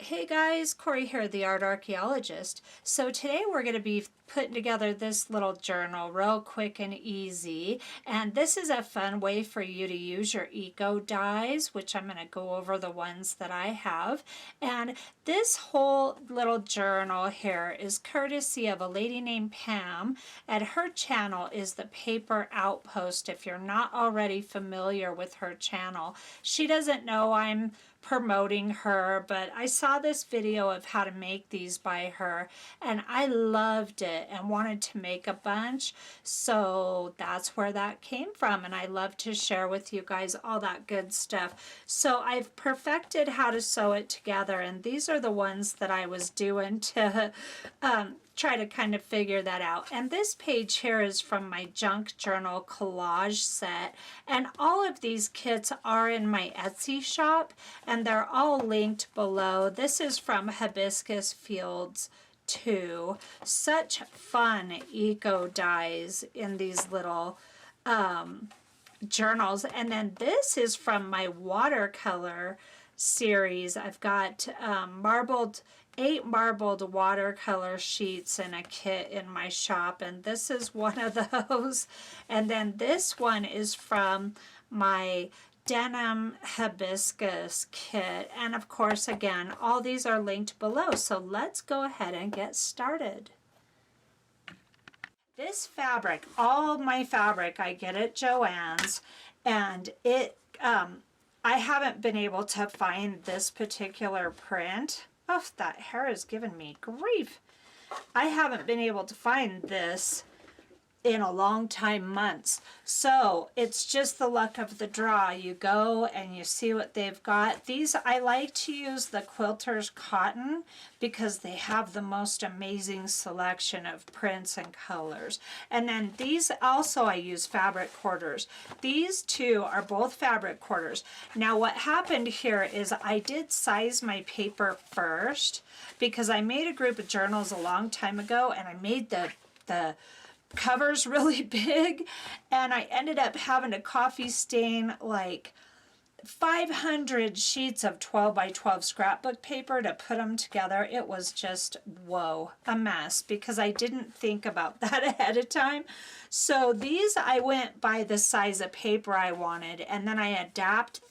Hey guys, Corey here, the art archaeologist. So today we're going to be putting together this little journal real quick and easy. And this is a fun way for you to use your eco dies, which I'm going to go over the ones that I have. And this whole little journal here is courtesy of a lady named Pam, and her channel is the Paper Outpost. If you're not already familiar with her channel, she doesn't know I'm promoting her, but I saw this video of how to make these by her and I loved it and wanted to make a bunch, so that's where that came from, and I love to share with you guys all that good stuff. So I've perfected how to sew it together, and these are the ones that I was doing to try to kind of figure that out. And this page here is from my junk journal collage set, and all of these kits are in my Etsy shop and they're all linked below. This is from Hibiscus Fields too. Such fun eco dies in these little journals. And then this is from my watercolor series. I've got 8 marbled watercolor sheets in a kit in my shop, and this is one of those. And then this one is from my Denim Hibiscus kit, and of course again all these are linked below. So let's go ahead and get started. This fabric, all my fabric I get at Joann's, and it I haven't been able to find this particular print. Oh, that hair is giving me grief. I haven't been able to find this in a long time, months. So it's just the luck of the draw. You go and you see what they've got. These, I like to use the Quilter's cotton because they have the most amazing selection of prints and colors. And then these also I use fabric quarters. These two are both fabric quarters. Now what happened here is I did size my paper first because I made a group of journals a long time ago, and I made the covers really big, and I ended up having to coffee stain like 500 sheets of 12 by 12 scrapbook paper to put them together. It was just, whoa, a mess, because I didn't think about that ahead of time. So these I went by the size of paper I wanted, and then I adapted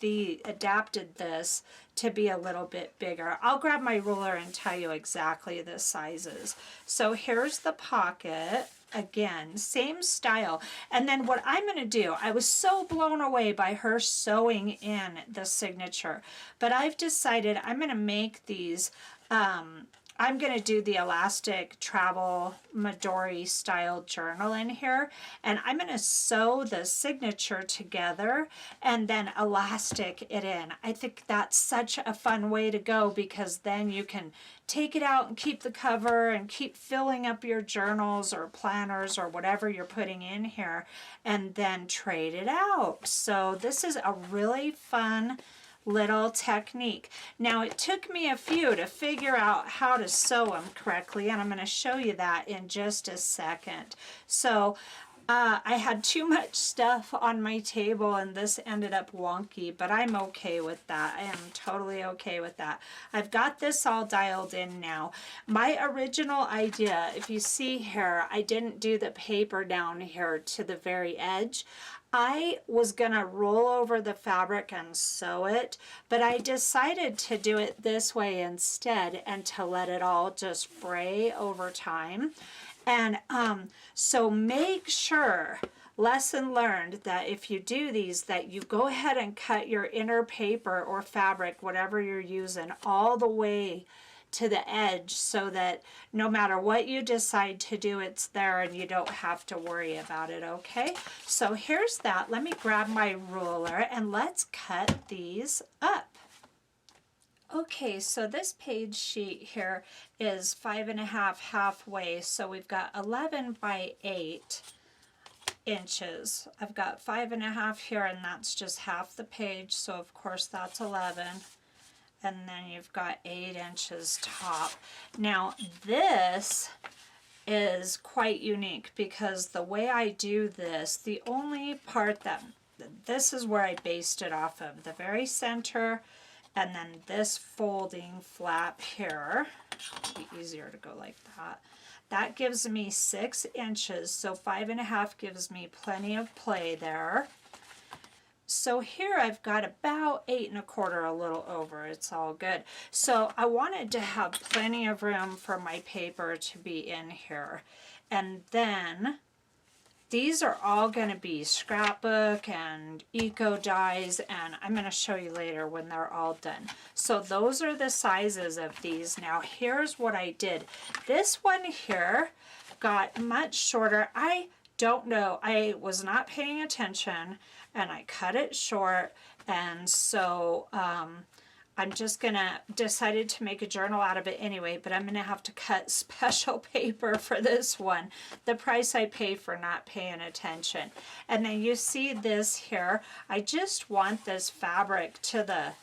this to be a little bit bigger. I'll grab my ruler and tell you exactly the sizes. So here's the pocket. Again, same style. And then what I'm going to do, I was so blown away by her sewing in the signature, but I've decided I'm going to make these, I'm going to do the elastic travel Midori style journal in here, and I'm going to sew the signature together and then elastic it in. I think that's such a fun way to go, because then you can take it out and keep the cover and keep filling up your journals or planners or whatever you're putting in here, and then trade it out. So this is a really fun little technique. Now it took me a few to figure out how to sew them correctly, and I'm going to show you that in just a second. So I had too much stuff on my table and this ended up wonky, but I'm okay with that. I am totally okay with that. I've got this all dialed in now. My original idea, if you see here, I didn't do the paper down here to the very edge. I was gonna roll over the fabric and sew it, but I decided to do it this way instead and to let it all just fray over time. And so make sure, lesson learned, that if you do these, that you go ahead and cut your inner paper or fabric, whatever you're using, all the way to the edge, so that no matter what you decide to do, it's there and you don't have to worry about it. Okay, so here's that. Let me grab my ruler and let's cut these up. Okay, so this page sheet here is 5.5 halfway, so we've got 11 by 8 inches. I've got 5.5 here, and that's just half the page, so of course that's 11. And then you've got 8 inches top. Now this is quite unique because the way I do this, the only part that, this is where I based it off of, the very center And then this folding flap here, it'll be easier to go like that. That gives me 6 inches, so 5.5 gives me plenty of play there. So here I've got about 8 1/4, a little over. It's all good. So I wanted to have plenty of room for my paper to be in here. And then these are all going to be scrapbook and eco dies, and I'm going to show you later when they're all done. So those are the sizes of these. Now here's what I did. This one here got much shorter. I don't know. I was not paying attention and I cut it short, and so I'm just gonna decided to make a journal out of it anyway, but I'm gonna have to cut special paper for this one. The price I pay for not paying attention. And then you see this here. I just want this fabric to the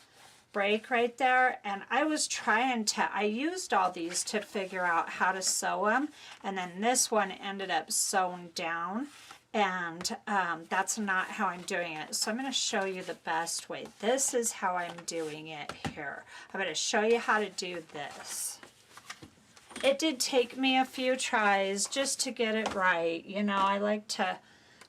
break right there, and I was trying to, I used all these to figure out how to sew them, and then this one ended up sewn down. And that's not how I'm doing it. So I'm going to show you the best way. This is how I'm doing it here. I'm going to show you how to do this. It did take me a few tries just to get it right. You know, I like to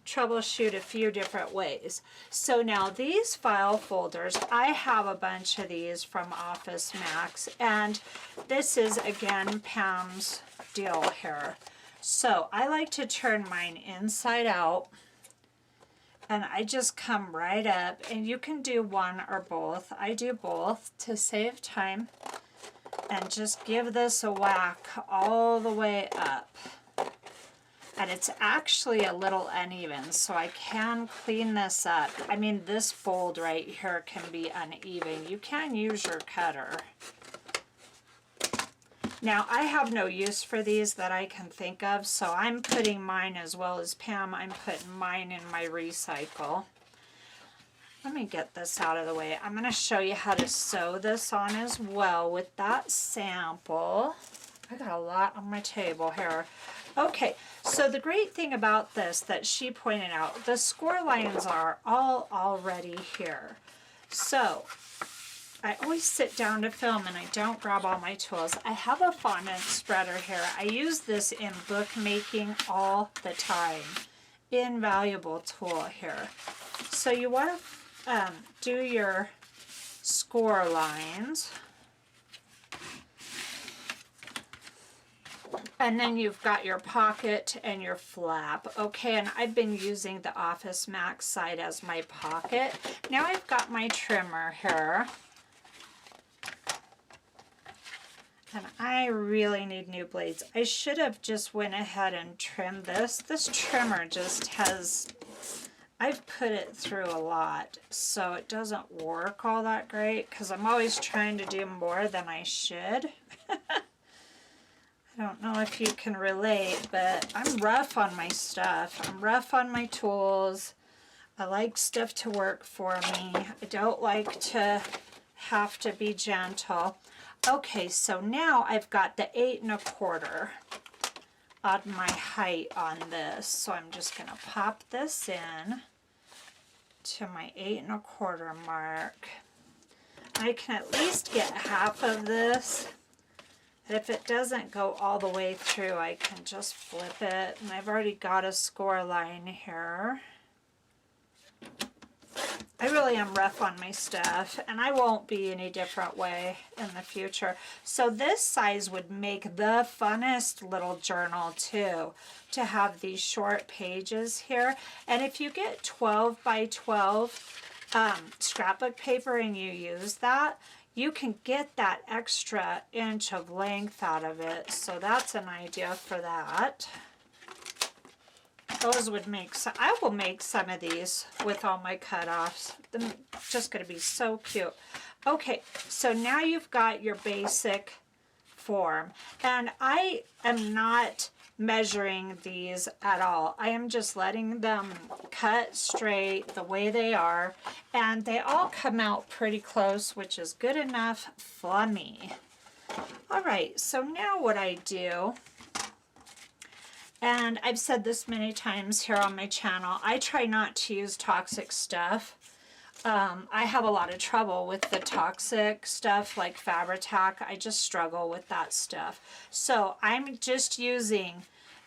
troubleshoot a few different ways. So now these file folders, I have a bunch of these from Office Max. And this is, again, Pam's deal here. So I like to turn mine inside out, and I just come right up, and you can do one or both. I do both to save time, and just give this a whack all the way up. And it's actually a little uneven, so I can clean this up. I mean, this fold right here can be uneven. You can use your cutter. Now, I have no use for these that I can think of, so I'm putting mine, as well as Pam, I'm putting mine in my recycle. Let me get this out of the way. I'm going to show you how to sew this on as well with that sample. I got a lot on my table here. Okay, so the great thing about this that she pointed out, the score lines are all already here. So I always sit down to film and I don't grab all my tools. I have a fondant spreader here. I use this in bookmaking all the time. Invaluable tool here. So you want to do your score lines. And then you've got your pocket and your flap. Okay, and I've been using the Office Max side as my pocket. Now I've got my trimmer here. And I really need new blades. I should have just went ahead and trimmed this. This trimmer just has, I've put it through a lot, so it doesn't work all that great because I'm always trying to do more than I should. I don't know if you can relate, but I'm rough on my stuff. I'm rough on my tools. I like stuff to work for me. I don't like to have to be gentle. Okay, so now I've got the 8 1/4 on my height on this. So I'm just going to pop this in to my 8 1/4 mark. I can at least get half of this. And if it doesn't go all the way through, I can just flip it. And I've already got a score line here. I really am rough on my stuff, and I won't be any different way in the future. So this size would make the funnest little journal too, to have these short pages here. And if you get 12 by 12 scrapbook paper and you use that, you can get that extra inch of length out of it. So that's an idea for that. Those would make some, I will make some of these with all my cutoffs. They're just going to be so cute. Okay, so now you've got your basic form. And I am not measuring these at all. I am just letting them cut straight the way they are. And they all come out pretty close, which is good enough for me. All right, so now what I do, and I've said this many times here on my channel, I try not to use toxic stuff. I have a lot of trouble with the toxic stuff like Fabri-Tac. I just struggle with that stuff. So I'm just using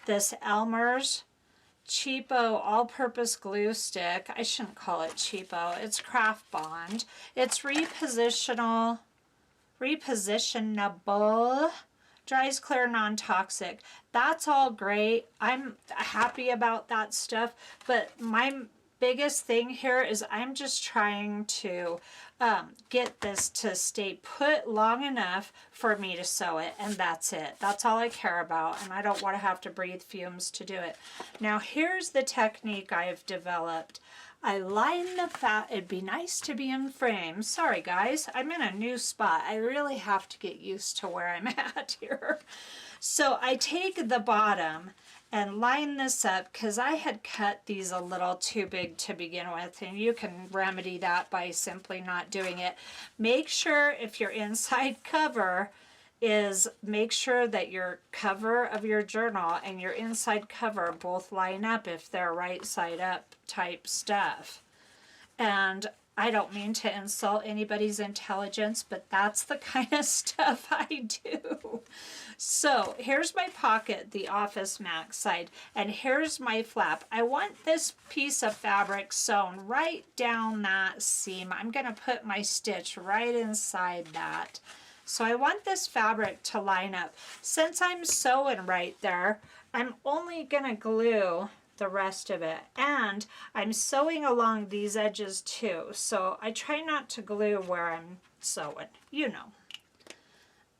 this Elmer's cheapo all-purpose glue stick. I shouldn't call it cheapo. It's Craft Bond. It's repositionable, dries clear, non-toxic. That's all great. I'm happy about that stuff, but my biggest thing here is I'm just trying to get this to stay put long enough for me to sew it, and that's it. That's all I care about, and I don't want to have to breathe fumes to do it. Now here's the technique I've developed. I line the fat. It'd be nice to be in frame. Sorry guys, I'm in a new spot. I really have to get used to where I'm at here. So I take the bottom and line this up because I had cut these a little too big to begin with, and you can remedy that by simply not doing it. Make sure if your inside cover is, make sure that your cover of your journal and your inside cover both line up if they're right side up type stuff. And I don't mean to insult anybody's intelligence, but that's the kind of stuff I do. So here's my pocket, the Office Max side, and here's my flap. I want this piece of fabric sewn right down that seam. I'm going to put my stitch right inside that. So I want this fabric to line up. Since I'm sewing right there, I'm only going to glue the rest of it, and I'm sewing along these edges too, so I try not to glue where I'm sewing, you know.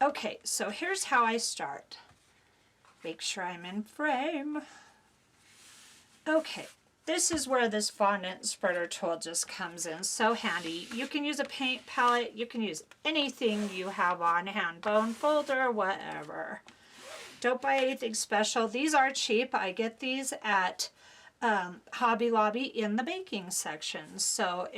Okay, so here's how I start. Make sure I'm in frame. Okay, this is where this fondant spreader tool just comes in so handy. You can use a paint palette, you can use anything you have on hand, bone folder, whatever. Don't buy anything special. These are cheap. I get these at Hobby Lobby in the baking section. So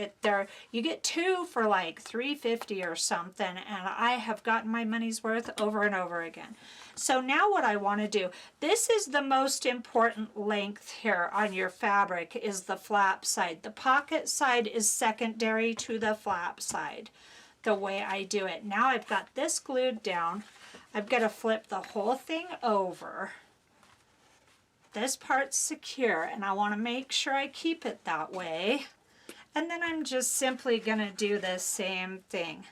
you get two for like $3.50 or something, and I have gotten my money's worth over and over again. So now what I want to do, this is the most important length here on your fabric, is the flap side. The pocket side is secondary to the flap side, the way I do it. Now I've got this glued down. I've got to flip the whole thing over. This part's secure, and I want to make sure I keep it that way. And then I'm just simply going to do the same thing.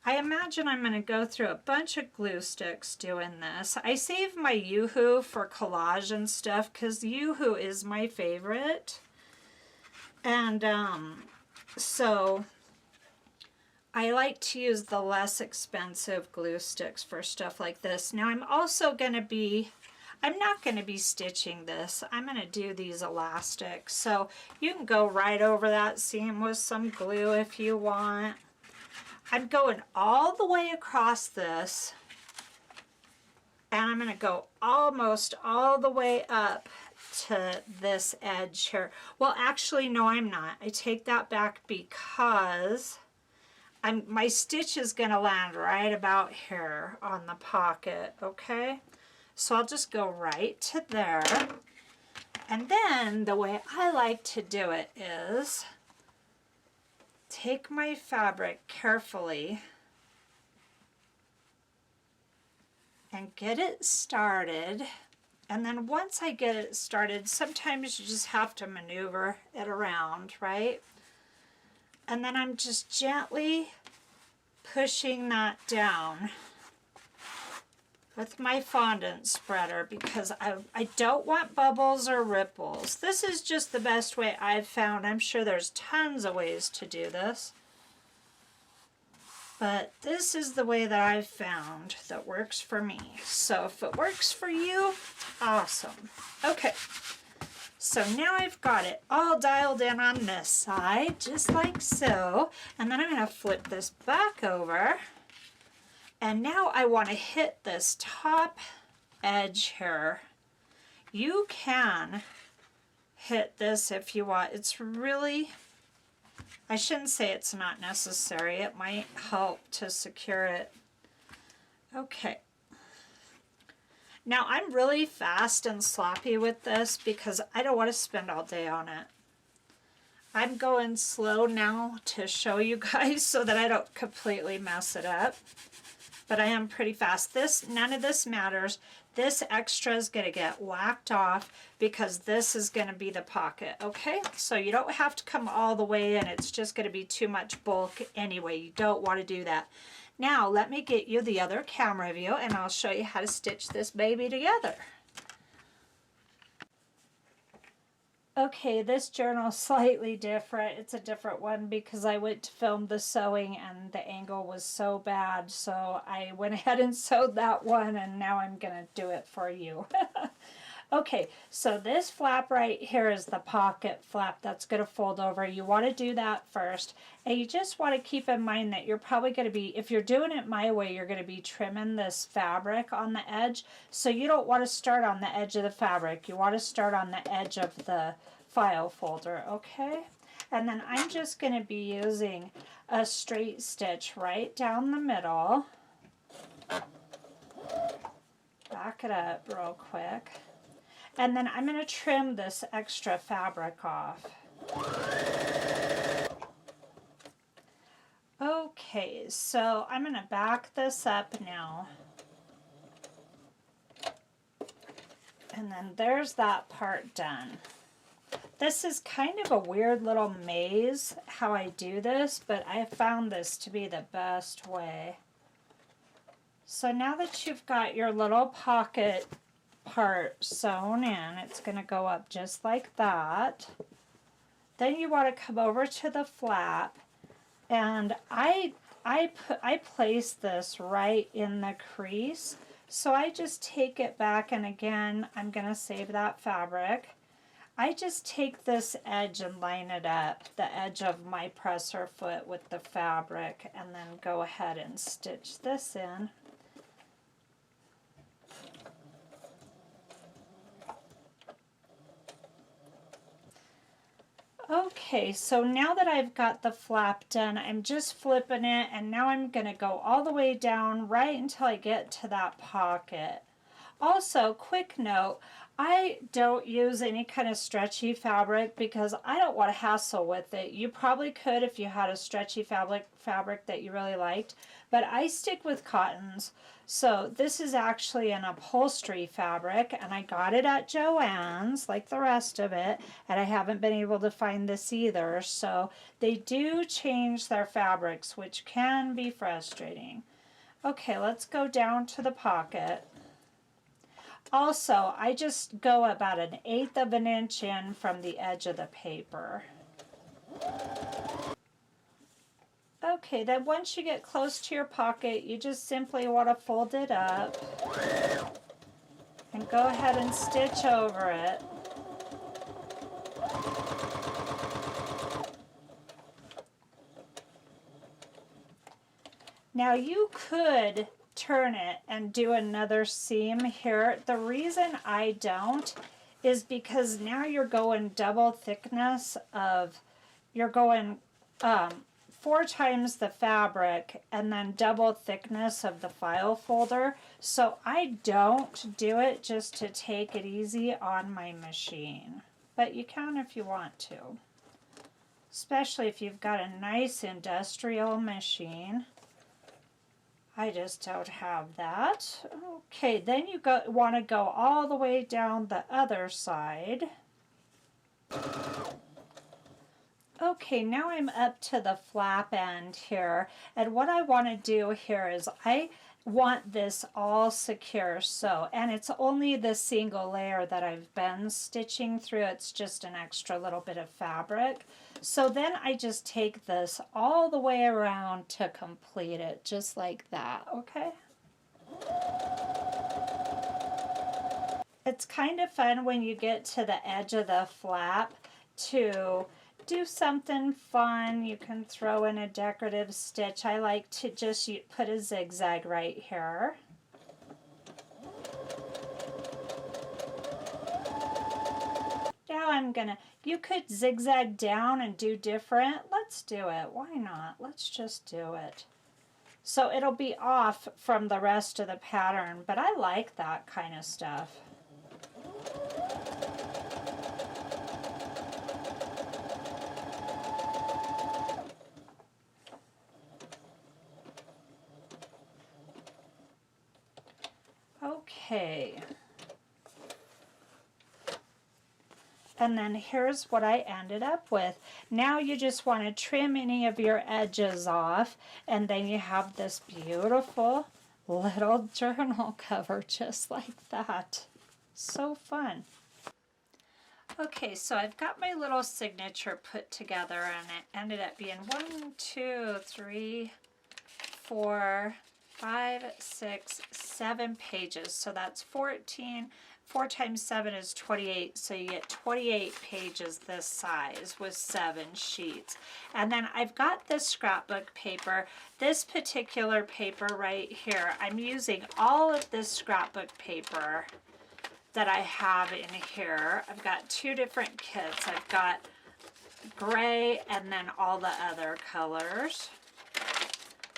I imagine I'm going to go through a bunch of glue sticks doing this. I save my Yoo-Hoo for collage and stuff because Yoo-Hoo is my favorite. And so I like to use the less expensive glue sticks for stuff like this. Now I'm also going to be, I'm not going to be stitching this. I'm going to do these elastics. So you can go right over that seam with some glue if you want. I'm going all the way across this, and I'm going to go almost all the way up to this edge here. Well, actually, no, I'm not. I take that back because my stitch is going to land right about here on the pocket, okay? So I'll just go right to there. And then the way I like to do it is take my fabric carefully and get it started. And then once I get it started, sometimes you just have to maneuver it around, right? And then I'm just gently pushing that down with my fondant spreader because I don't want bubbles or ripples. This is just the best way I've found. I'm sure there's tons of ways to do this, but this is the way that I've found that works for me. So if it works for you, awesome. Okay, so now I've got it all dialed in on this side, just like so, and then I'm going to flip this back over. And now I want to hit this top edge here. You can hit this if you want. It's really, I shouldn't say it's not necessary. It might help to secure it. Okay. Now I'm really fast and sloppy with this because I don't want to spend all day on it. I'm going slow now to show you guys so that I don't completely mess it up. But I am pretty fast. None of this matters. This extra is going to get whacked off because this is going to be the pocket, okay? So you don't have to come all the way in. It's just going to be too much bulk anyway. You don't want to do that. Now, let me get you the other camera view and I'll show you how to stitch this baby together. Okay, this journal is slightly different. It's a different one because I went to film the sewing and the angle was so bad. So I went ahead and sewed that one and now I'm going to do it for you. Okay, so this flap right here is the pocket flap that's going to fold over. You want to do that first. And you just want to keep in mind that you're probably going to be, if you're doing it my way, you're going to be trimming this fabric on the edge. So you don't want to start on the edge of the fabric. You want to start on the edge of the file folder, okay? And then I'm just going to be using a straight stitch right down the middle. Back it up real quick. And then I'm going to trim this extra fabric off. Okay, so I'm going to back this up now. And then there's that part done. This is kind of a weird little maze how I do this, but I found this to be the best way. So now that you've got your little pocket part sewn in, it's going to go up just like that. Then you want to come over to the flap, and I place this right in the crease. So I just take it back, and again, I'm going to save that fabric. I just take this edge and line it up, the edge of my presser foot with the fabric, and then go ahead and stitch this in. Okay, so now that I've got the flap done, I'm just flipping it, and now I'm going to go all the way down right until I get to that pocket. Also, quick note, I don't use any kind of stretchy fabric because I don't want to hassle with it. You probably could if you had a stretchy fabric that you really liked, but I stick with cottons. So this is actually an upholstery fabric, and I got it at Joann's like the rest of it, and I haven't been able to find this either. So they do change their fabrics, which can be frustrating. Okay, let's go down to the pocket. Also, I just go about 1/8 of an inch in from the edge of the paper. Okay, then once you get close to your pocket, you just simply want to fold it up and go ahead and stitch over it. Now you could turn it and do another seam here. The reason I don't is because now you're going double thickness of, you're going 4 times the fabric and then double thickness of the file folder. So I don't do it just to take it easy on my machine. But you can if you want to. Especially if you've got a nice industrial machine. I just don't have that. Okay, then you want to go all the way down the other side. Okay, now I'm up to the flap end here, and what I want to do here is I want this all secure, so, and it's only the single layer that I've been stitching through. It's just an extra little bit of fabric. So then I just take this all the way around to complete it, just like that, okay? It's kind of fun when you get to the edge of the flap to do something fun. You can throw in a decorative stitch. I like to just put a zigzag right here. Now I'm gonna, you could zigzag down and do different. Let's do it. Why not? Let's just do it. So it'll be off from the rest of the pattern, but I like that kind of stuff. Okay. And then here's what I ended up with. Now you just want to trim any of your edges off, and then you have this beautiful little journal cover just like that. So fun. Okay, so I've got my little signature put together, and it ended up being 1, 2, 3, 4, 5, 6, 7 pages. So that's 14. 4 times 7 is 28, so you get 28 pages this size with 7 sheets. And then I've got this scrapbook paper. This particular paper right here, I'm using all of this scrapbook paper that I have in here. I've got 2 different kits. I've got gray and then all the other colors.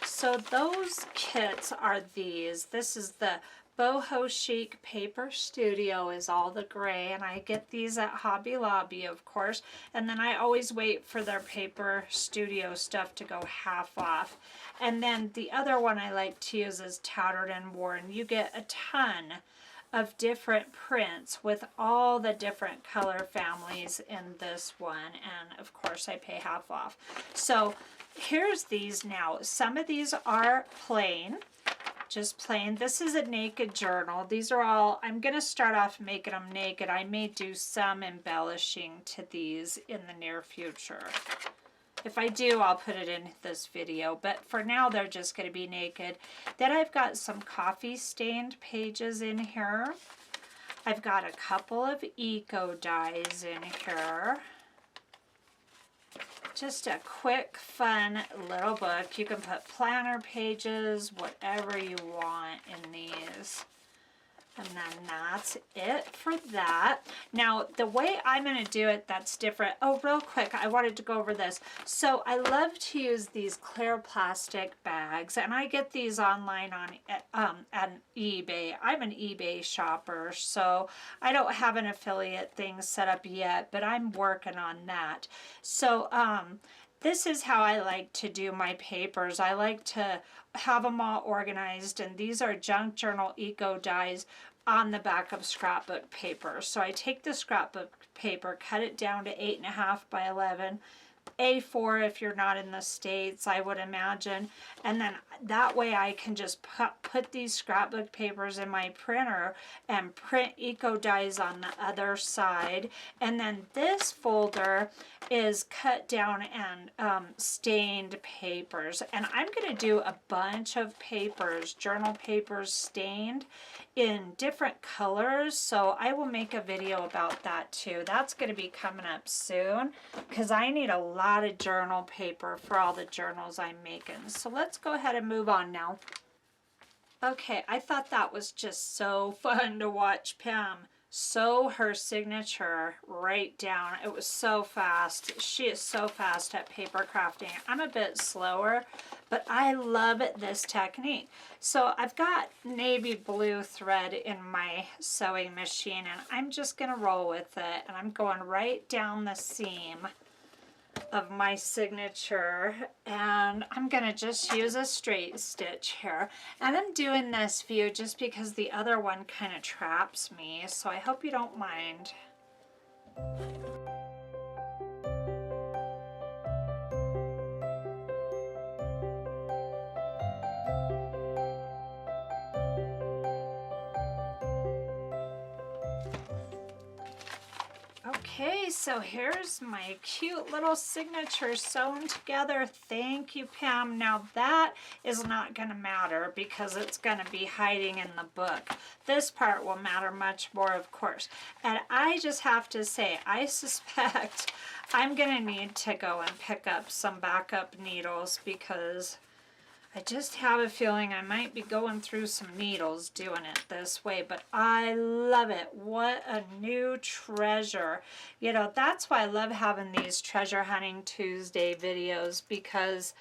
So those kits are these. This is the Boho Chic Paper Studio is all the gray, and I get these at Hobby Lobby, of course, and then I always wait for their Paper Studio stuff to go half off. And then the other one I like to use is Tattered and Worn. You get a ton of different prints with all the different color families in this one, and of course I pay half off. So here's these now. Some of these are plain, just plain. This is a naked journal. These are all, I'm going to start off making them naked. I may do some embellishing to these in the near future. If I do, I'll put it in this video, but for now they're just going to be naked. Then I've got some coffee stained pages in here. I've got a couple of eco dies in here. Just a quick, fun little book. You can put planner pages, whatever you want in these. And then that's it for that. Now, the way I'm going to do it that's different. Oh, real quick, I wanted to go over this. So I love to use these clear plastic bags, and I get these online on eBay. I'm an eBay shopper, so I don't have an affiliate thing set up yet, but I'm working on that. So this is how I like to do my papers. I like to have them all organized, and these are Junk Journal Eco Dies on the back of scrapbook paper. So I take the scrapbook paper, cut it down to 8.5 by 11, A4 if you're not in the States, I would imagine, and then that way I can just put these scrapbook papers in my printer and print eco dies on the other side. And then this folder is cut down and stained papers, and I'm going to do a bunch of papers, journal papers stained in different colors, so I will make a video about that too. That's going to be coming up soon because I need a lot of journal paper for all the journals I'm making. So let's go ahead and move on now. Okay, I thought that was just so fun to watch Pam sew her signature right down. It was so fast. She is so fast at paper crafting. I'm a bit slower, but I love this technique. So I've got navy blue thread in my sewing machine, and I'm just going to roll with it, and I'm going right down the seam of my signature, and I'm gonna just use a straight stitch here, and I'm doing this view just because the other one kind of traps me, so I hope you don't mind. Okay, so here's my cute little signature sewn together. Thank you, Pam. Now that is not going to matter because it's going to be hiding in the book. This part will matter much more, of course. And I just have to say, I suspect I'm going to need to go and pick up some backup needles because I just have a feeling I might be going through some needles doing it this way, but I love it. What a new treasure. You know, that's why I love having these Treasure Hunting Tuesday videos, because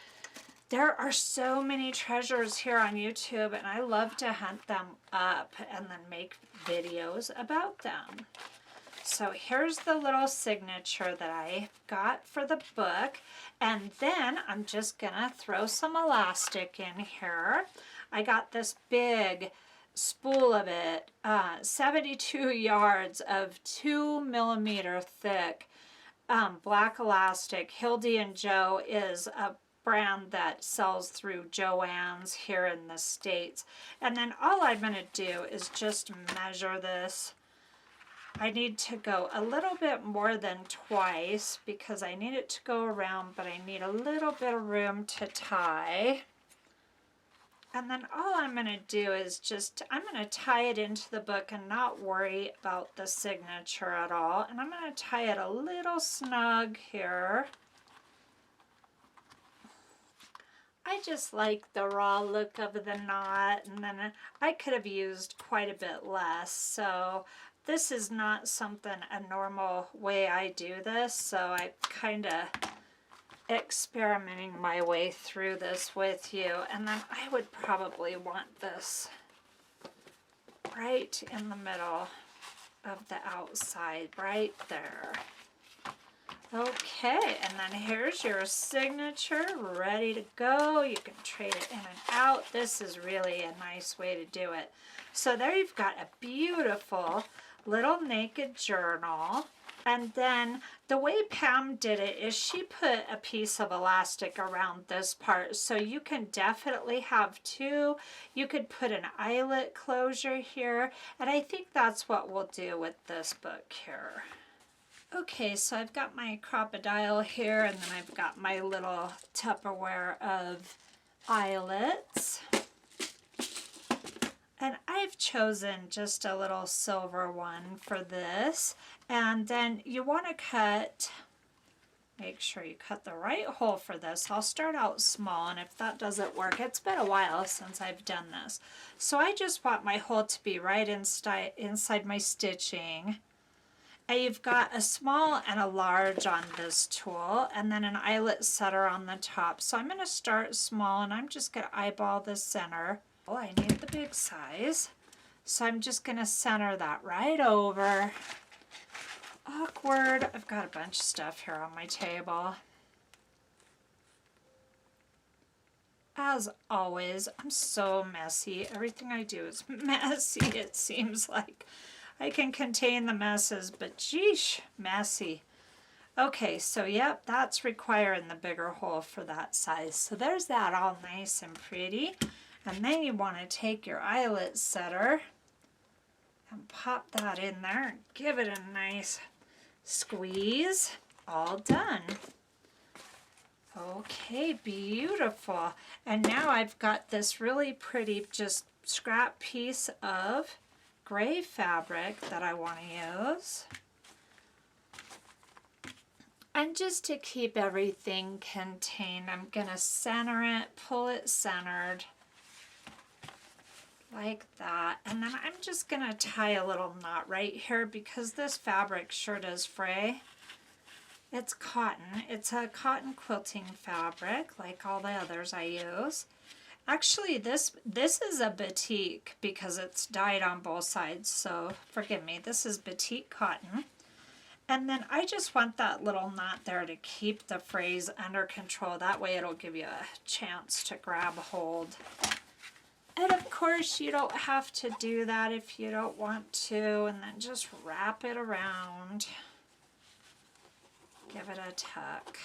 there are so many treasures here on YouTube, and I love to hunt them up and then make videos about them. So here's the little signature that I got for the book, and then I'm just gonna throw some elastic in here. I got this big spool of it, 72 yards of 2mm thick black elastic. Hildy and Joe is a brand that sells through Joann's here in the States. And then all I'm going to do is just measure this. I need to go a little bit more than twice because I need it to go around, but I need a little bit of room to tie. And then all I'm going to do is I'm going to tie it into the book and not worry about the signature at all. And I'm going to tie it a little snug here. I just like the raw look of the knot, and then I could have used quite a bit less. So this is not a normal way I do this. So I kind of experimenting my way through this with you. And then I would probably want this right in the middle of the outside, right there. Okay, and then here's your signature ready to go. You can trade it in and out. This is really a nice way to do it. So there you've got a beautiful little naked journal. And then the way Pam did it is she put a piece of elastic around this part. So you can definitely have two. You could put an eyelet closure here. And I think that's what we'll do with this book here. Okay, so I've got my crocodile here, and then I've got my little Tupperware of eyelets. And I've chosen just a little silver one for this. And then you want to make sure you cut the right hole for this. I'll start out small, and if that doesn't work, it's been a while since I've done this. So I just want my hole to be right inside my stitching. And you've got a small and a large on this tool, and then an eyelet setter on the top. So I'm going to start small, and I'm just going to eyeball the center. Oh, I need the big size. So I'm just going to center that right over. Awkward. I've got a bunch of stuff here on my table. As always, I'm so messy. Everything I do is messy, it seems like. I can contain the messes, but geesh, messy. Okay, so yep, that's requiring the bigger hole for that size. So there's that all nice and pretty. And then you want to take your eyelet setter and pop that in there and give it a nice squeeze. All done. Okay, beautiful. And now I've got this really pretty just scrap piece of gray fabric that I want to use. And just to keep everything contained, I'm going to center it, pull it centered like that. And then I'm just going to tie a little knot right here because this fabric sure does fray. It's cotton. It's a cotton quilting fabric like all the others I use. Actually, this is a batik because it's dyed on both sides, so forgive me. This is batik cotton. And then I just want that little knot there to keep the frays under control. That way it'll give you a chance to grab hold. And of course, you don't have to do that if you don't want to. And then just wrap it around. Give it a tuck.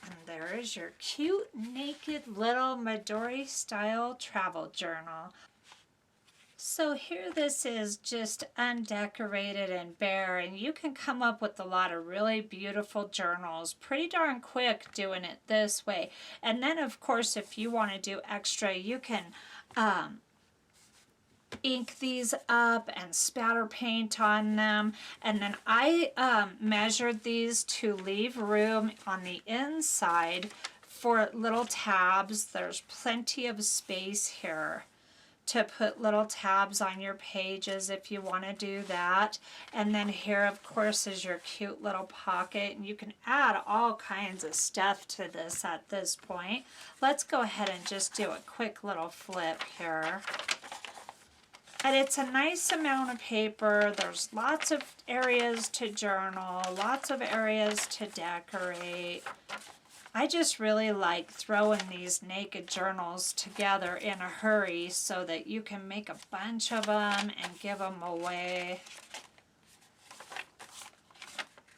And there is your cute, naked little Midori style travel journal. So here this is just undecorated and bare, and you can come up with a lot of really beautiful journals pretty darn quick doing it this way. And then of course if you want to do extra, you can ink these up and spatter paint on them. And then I measured these to leave room on the inside for little tabs. There's plenty of space here to put little tabs on your pages if you want to do that. And then here of course is your cute little pocket, and you can add all kinds of stuff to this at this point. Let's go ahead and just do a quick little flip here. And it's a nice amount of paper. There's lots of areas to journal, lots of areas to decorate. I just really like throwing these naked journals together in a hurry so that you can make a bunch of them and give them away.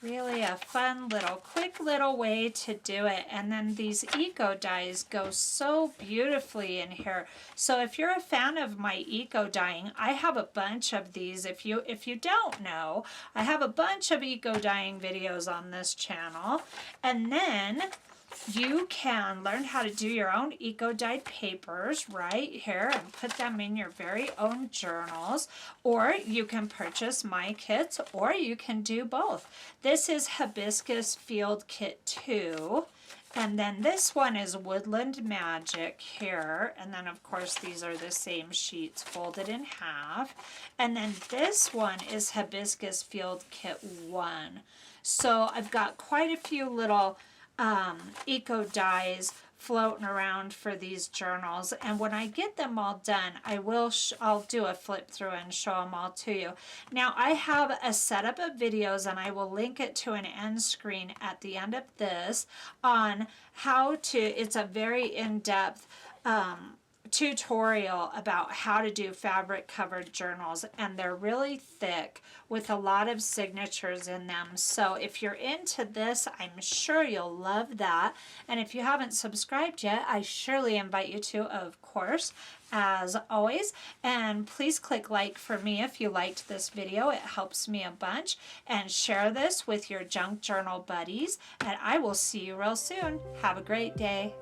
Really a fun little, quick little way to do it. And then these eco dyes go so beautifully in here. So if you're a fan of my eco dyeing, I have a bunch of these. If you don't know, I have a bunch of eco dyeing videos on this channel. And then you can learn how to do your own eco-dyed papers right here and put them in your very own journals, or you can purchase my kits, or you can do both. This is Hibiscus Field Kit 2, and then this one is Woodland Magic here, and then of course these are the same sheets folded in half, and then this one is Hibiscus Field Kit 1. So I've got quite a few little eco dyes floating around for these journals, and when I get them all done, I'll do a flip through and show them all to you. Now I have a setup of videos, and I will link it to an end screen at the end of this on how to, it's a very in-depth tutorial about how to do fabric covered journals, and they're really thick with a lot of signatures in them. So if you're into this, I'm sure you'll love that. And if you haven't subscribed yet, I surely invite you to, of course, as always. And please click like for me if you liked this video. It helps me a bunch. And share this with your junk journal buddies. And I will see you real soon. Have a great day.